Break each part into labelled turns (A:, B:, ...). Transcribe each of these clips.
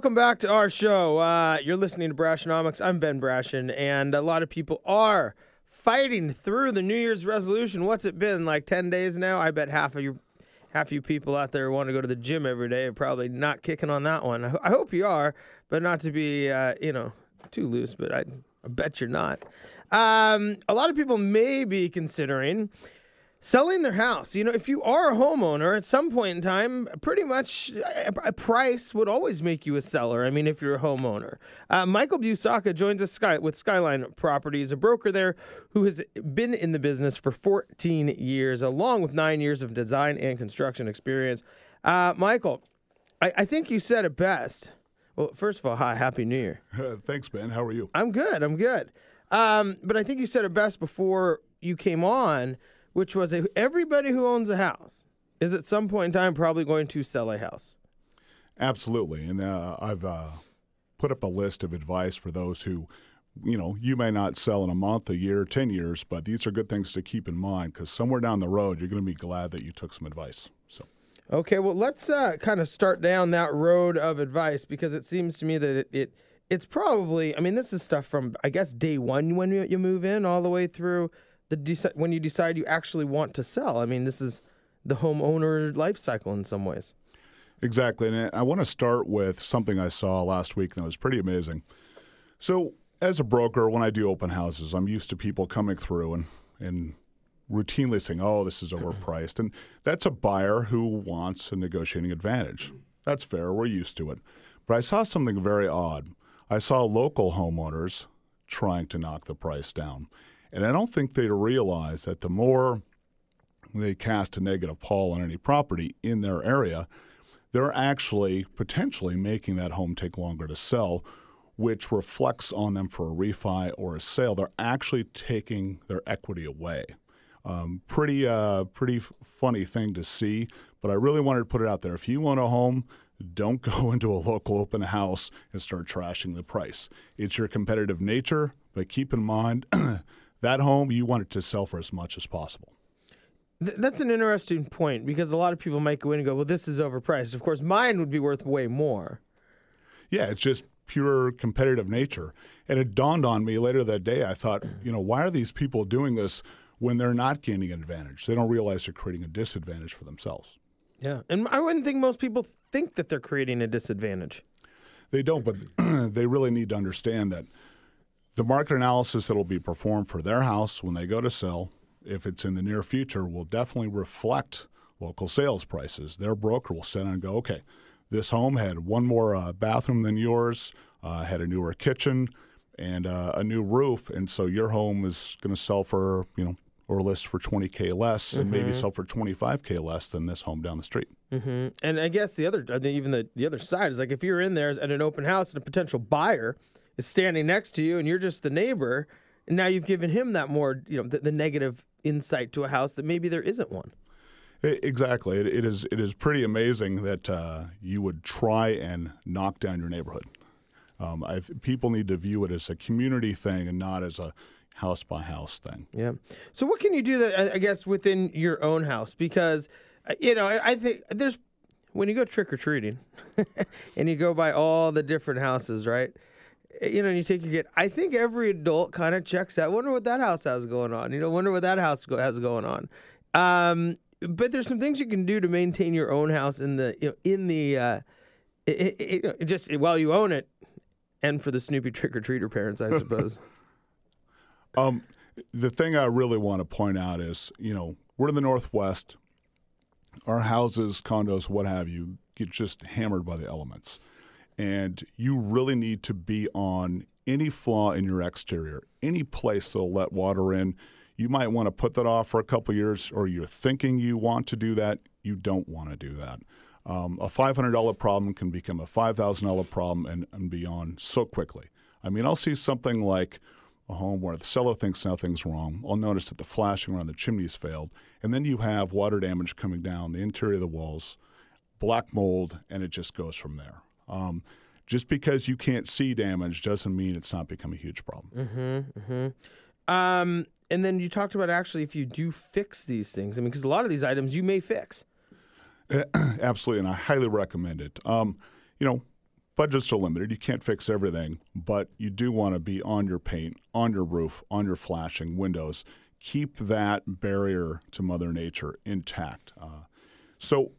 A: Welcome back to our show. You're listening to Brashonomics. I'm Ben Brashin, and a lot of people are fighting through the New Year's resolution. What's it been, like 10 days now? I bet half you people out there who want to go to the gym every day are probably not kicking on that one. I hope you are, but not to be, too loose, but I bet you're not. A lot of people may be considering selling their house. You know, if you are a homeowner, at some point in time, pretty much a price would always make you a seller. I mean, if you're a homeowner. Michael Busacca joins us with Skyline Properties, a broker there who has been in the business for 14 years, along with 9 years of design and construction experience. Michael, I think you said it best. Well, first of all, hi, Happy New Year.
B: Thanks, Ben. How are you?
A: I'm good. But I think you said it best before you came on, which was everybody who owns a house is at some point in time probably going to sell a house.
B: Absolutely. And I've put up a list of advice for those who, you may not sell in a month, a year, 10 years, but these are good things to keep in mind because somewhere down the road, you're going to be glad that you took some advice. So.
A: Okay, well, let's kind of start down that road of advice because it seems to me that it's probably, I mean, this is stuff from, I guess, day one when you move in all the way through when you decide you actually want to sell. I mean, this is the homeowner life cycle in some ways.
B: Exactly. And I want to start with something I saw last week that was pretty amazing. So as a broker, when I do open houses, I'm used to people coming through and routinely saying, oh, this is overpriced. And that's a buyer who wants a negotiating advantage. That's fair. We're used to it. But I saw something very odd. I saw local homeowners trying to knock the price down. And I don't think they realize that the more they cast a negative pall on any property in their area, they're actually potentially making that home take longer to sell, which reflects on them for a refi or a sale. They're actually taking their equity away. Pretty funny thing to see, but I really wanted to put it out there. If you own a home, don't go into a local open house and start trashing the price. It's your competitive nature, but keep in mind that home, you want it to sell for as much as possible.
A: That's an interesting point because a lot of people might go in and go, well, this is overpriced. Of course, mine would be worth way more.
B: Yeah, it's just pure competitive nature. And it dawned on me later that day, I thought, why are these people doing this when they're not gaining an advantage? They don't realize they're creating a disadvantage for themselves.
A: Yeah, and I wouldn't think most people think that they're creating a disadvantage.
B: They don't, but they really need to understand that the market analysis that will be performed for their house when they go to sell, if it's in the near future, will definitely reflect local sales prices. Their broker will sit down and go, okay, this home had one more bathroom than yours, had a newer kitchen, and a new roof, and so your home is going to sell for, or list for $20K less, and maybe sell for $25K less than this home down the street.
A: Mm-hmm. And I guess the other side is like if you're in there at an open house and a potential buyer is standing next to you and you're just the neighbor, and now you've given him that more, the negative insight to a house that maybe there isn't one.
B: Exactly. It is pretty amazing that you would try and knock down your neighborhood. People need to view it as a community thing and not as a house-by-house thing.
A: Yeah. So what can you do that, I guess, within your own house? Because, I think there's, when you go trick-or-treating and you go by all the different houses, right? And you take your kid. I think every adult kind of checks out. Wonder what that house has going on. Wonder what that house has going on. But there's some things you can do to maintain your own house just while you own it, and for the Snoopy trick-or-treater parents, I suppose.
B: The thing I really want to point out is, we're in the Northwest. Our houses, condos, what have you, get just hammered by the elements. And you really need to be on any flaw in your exterior, any place that'll let water in. You might want to put that off for a couple of years, or you're thinking you want to do that. You don't want to do that. A $500 problem can become a $5,000 problem and beyond so quickly. I mean, I'll see something like a home where the seller thinks nothing's wrong. I'll notice that the flashing around the chimneys failed, and then you have water damage coming down the interior of the walls, black mold, and it just goes from there. Just because you can't see damage doesn't mean it's not become a huge problem.
A: And then you talked about actually if you do fix these things. I mean, because a lot of these items you may fix.
B: Absolutely, and I highly recommend it. budgets are limited. You can't fix everything, but you do want to be on your paint, on your roof, on your flashing windows. Keep that barrier to Mother Nature intact. So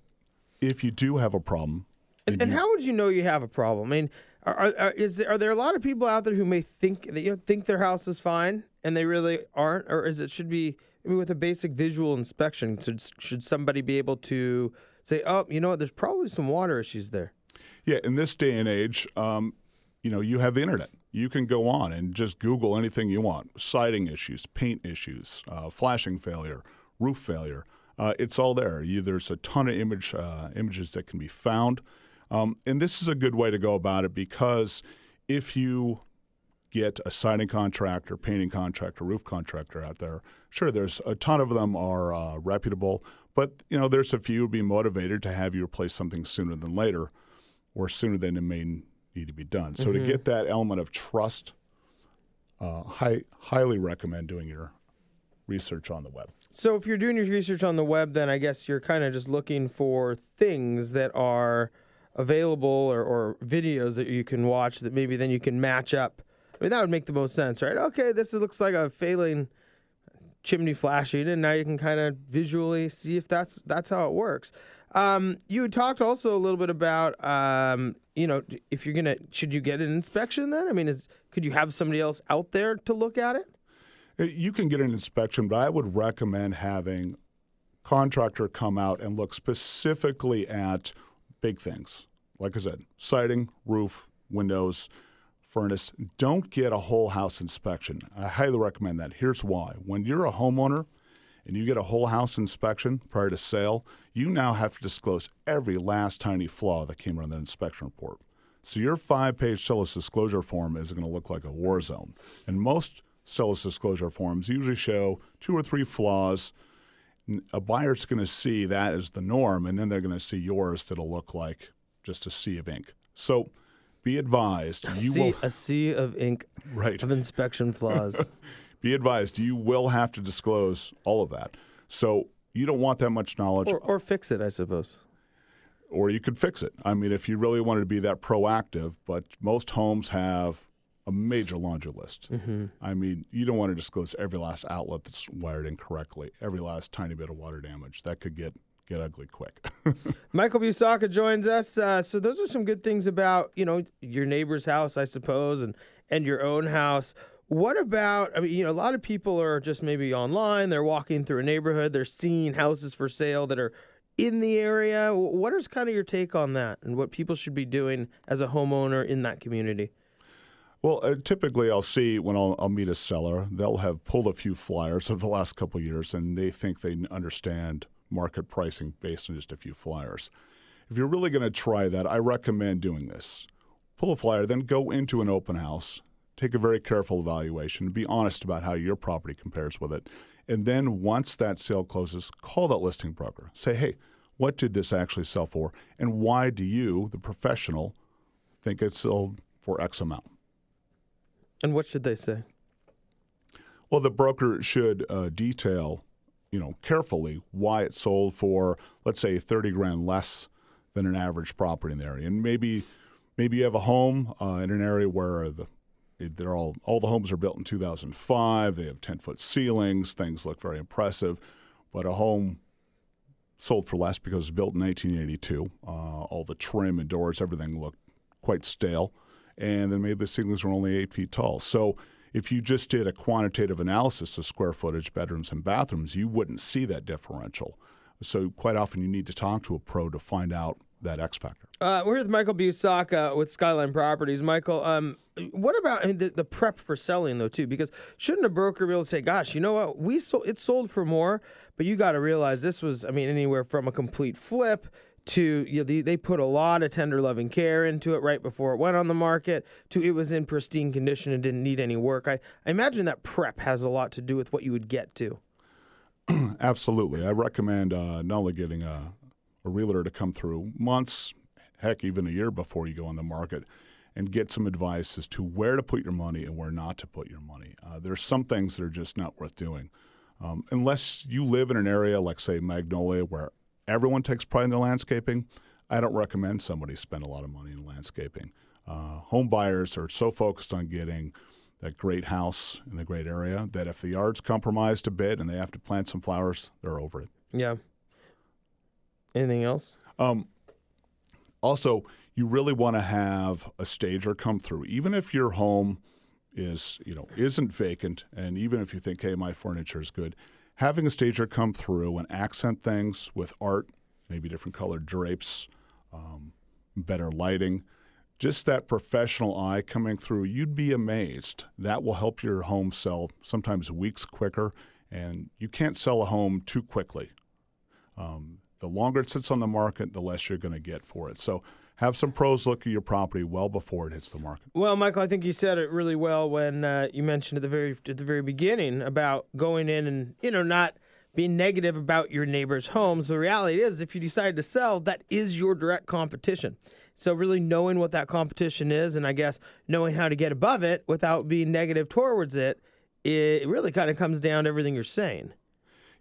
B: if you do have a problem...
A: And how would you know you have a problem? I mean, are there a lot of people out there who may think that think their house is fine and they really aren't? Or should be, I mean, with a basic visual inspection, should somebody be able to say, oh, you know what, there's probably some water issues there?
B: Yeah, in this day and age, you have the internet. You can go on and just Google anything you want. Siding issues, paint issues, flashing failure, roof failure. It's all there. There's a ton of images that can be found. And this is a good way to go about it because if you get a siding contractor, painting contractor, roof contractor out there, sure, there's a ton of them are reputable, but there's a few who would be motivated to have you replace something sooner than later or sooner than it may need to be done. So to get that element of trust, highly recommend doing your research on the web.
A: So if you're doing your research on the web, then I guess you're kind of just looking for things that are available or videos that you can watch that maybe then you can match up. I mean, that would make the most sense, right? Okay, looks like a failing chimney flashing, and now you can kind of visually see if that's how it works. You had talked also a little bit about, if should you get an inspection then? I mean, could you have somebody else out there to look at it?
B: You can get an inspection, but I would recommend having a contractor come out and look specifically at big things. Like I said, siding, roof, windows, furnace. Don't get a whole house inspection. I highly recommend that. Here's why. When you're a homeowner and you get a whole house inspection prior to sale, you now have to disclose every last tiny flaw that came around the inspection report. So your 5-page seller's disclosure form is going to look like a war zone. And most seller's disclosure forms usually show 2 or 3 flaws. A buyer's going to see that as the norm, and then they're going to see yours that'll look like just a sea of ink. So be advised.
A: A sea of ink,
B: right,
A: of inspection flaws.
B: Be advised, you will have to disclose all of that. So you don't want that much knowledge.
A: Or fix it, I suppose.
B: Or you could fix it. I mean, if you really wanted to be that proactive, but most homes have a major laundry list. I mean, you don't want to disclose every last outlet that's wired incorrectly, every last tiny bit of water damage. That could get ugly quick.
A: Michael Busacca joins us. So those are some good things about, your neighbor's house, I suppose, and your own house. What about, I mean, a lot of people are just maybe online, they're walking through a neighborhood, they're seeing houses for sale that are in the area. What is kind of your take on that and what people should be doing as a homeowner in that community?
B: Well, typically I'll see when I'll meet a seller, they'll have pulled a few flyers over the last couple of years, and they think they understand market pricing based on just a few flyers. If you're really going to try that, I recommend doing this. Pull a flyer, then go into an open house, take a very careful evaluation, be honest about how your property compares with it, and then once that sale closes, call that listing broker. Say, hey, what did this actually sell for, and why do you, the professional, think it sold for X amount?
A: And what should they say?
B: Well, the broker should detail, carefully why it sold for, let's say, $30,000 less than an average property in the area. And maybe you have a home in an area where all the homes are built in 2005. They have 10-foot ceilings. Things look very impressive, but a home sold for less because it was built in 1982. All the trim and doors, everything looked quite stale. And then maybe the ceilings were only 8 feet tall. So if you just did a quantitative analysis of square footage, bedrooms, and bathrooms, you wouldn't see that differential. So quite often you need to talk to a pro to find out that X factor.
A: We're with Michael Busacca with Skyline Properties. Michael, what about the prep for selling, though, too? Because shouldn't a broker be able to say, gosh, you know what, it sold for more, but you got to realize this was, anywhere from a complete flip to they put a lot of tender loving care into it right before it went on the market, to it was in pristine condition and didn't need any work. I imagine that prep has a lot to do with what you would get to.
B: Absolutely. I recommend not only getting a realtor to come through months, heck, even a year before you go on the market, and get some advice as to where to put your money and where not to put your money. There's some things that are just not worth doing. Unless you live in an area like, say, Magnolia, where everyone takes pride in their landscaping, I don't recommend somebody spend a lot of money in landscaping. home buyers are so focused on getting that great house in the great area that if the yard's compromised a bit and they have to plant some flowers, they're over it.
A: Yeah. Anything else?
B: Also, you really want to have a stager come through, even if your home isn't vacant, and even if you think, hey, my furniture is good, having a stager come through and accent things with art, maybe different colored drapes, better lighting, just that professional eye coming through, you'd be amazed. That will help your home sell sometimes weeks quicker, and you can't sell a home too quickly. The longer it sits on the market, the less you're going to get for it. So have some pros look at your property well before it hits the market.
A: Well, Michael, I think you said it really well when you mentioned at the very beginning about going in and not being negative about your neighbor's homes. The reality is, if you decide to sell, that is your direct competition. So really knowing what that competition is, and I guess knowing how to get above it without being negative towards it, it really kind of comes down to everything you're saying.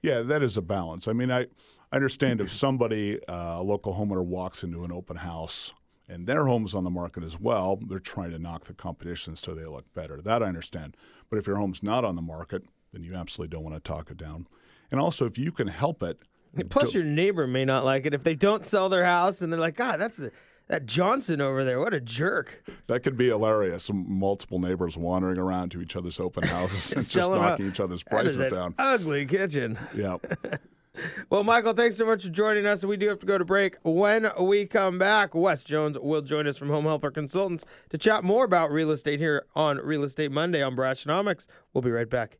B: Yeah, that is a balance. I mean, I understand if somebody, a local homeowner, walks into an open house and their home's on the market as well, they're trying to knock the competition so they look better. That I understand. But if your home's not on the market, then you absolutely don't want to talk it down. And also, if you can help it.
A: Plus, your neighbor may not like it if they don't sell their house and they're like, God, that Johnson over there, what a jerk.
B: That could be hilarious. Multiple neighbors wandering around to each other's open houses and just knocking each other's prices down.
A: Ugly kitchen.
B: Yeah.
A: Well, Michael, thanks so much for joining us. We do have to go to break. When we come back, Wes Jones will join us from Home Helper Consultants to chat more about real estate here on Real Estate Monday on Brashonomics. We'll be right back.